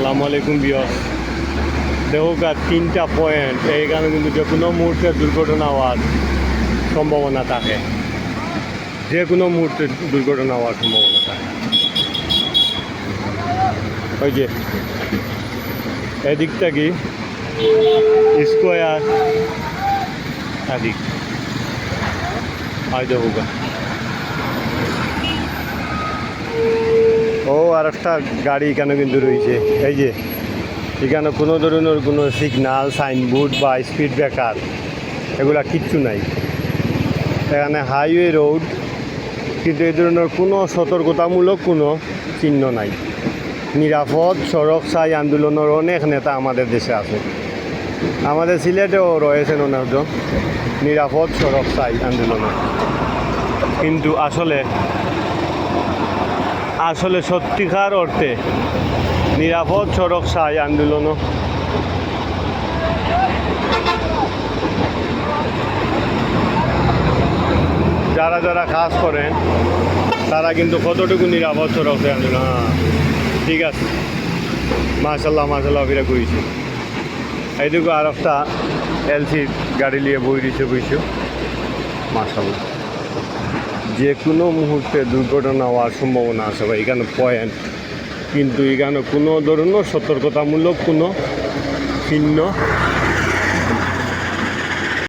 আসসালামু আলাইকুম বিয়স। দেখো তিনটা পয়েন্ট এইখানে কিন্তু যে কোনো মুহূর্তে দুর্ঘটনা হওয়ার সম্ভাবনা থাকে, যে কোনো মুহূর্তে দুর্ঘটনা হওয়ার সম্ভাবনা থাকে। ওই যে এদিকটা কি স্কোয়ার এদিক হয় দেখো ও আর একটা গাড়ি এখানে কিন্তু রয়েছে। এই যে এখানে কোনো ধরনের কোনো সিগনাল সাইনবোর্ড বা স্পিড ব্রেকার এগুলা কিচ্ছু নাই। এখানে হাইওয়ে রোড, কিন্তু এই ধরনের কোনো সতর্কতামূলক কোনো চিহ্ন নাই। নিরাপদ সড়ক চাই আন্দোলনের অনেক নেতা আমাদের দেশে আছে, আমাদের সিলেটেও রয়েছেন অনেকজন নিরাপদ সড়ক চাই আন্দোলনে। কিন্তু আসলে সত্যিকার অর্থে নিরাপদ সড়ক চাই আন্দোলনও যারা যারা কাজ করেন তারা কিন্তু কতটুকু নিরাপদ সড়ক চাই আন্দোলন। ঠিক আছে, মাশাল্লাহ ফিরে ঘুরিয়েছি। এইটুকু আর একটা এলসি গাড়ি নিয়ে বই দিচ্ছে বুঝছো, মাশাল্লাহ। যে কোনো মুহূর্তে দুর্ঘটনা হওয়ার সম্ভাবনা আছে ভাই, এখানে পয়েন্ট, কিন্তু এখানে কোনো ধরনের সতর্কতামূলক কোনো চিহ্ন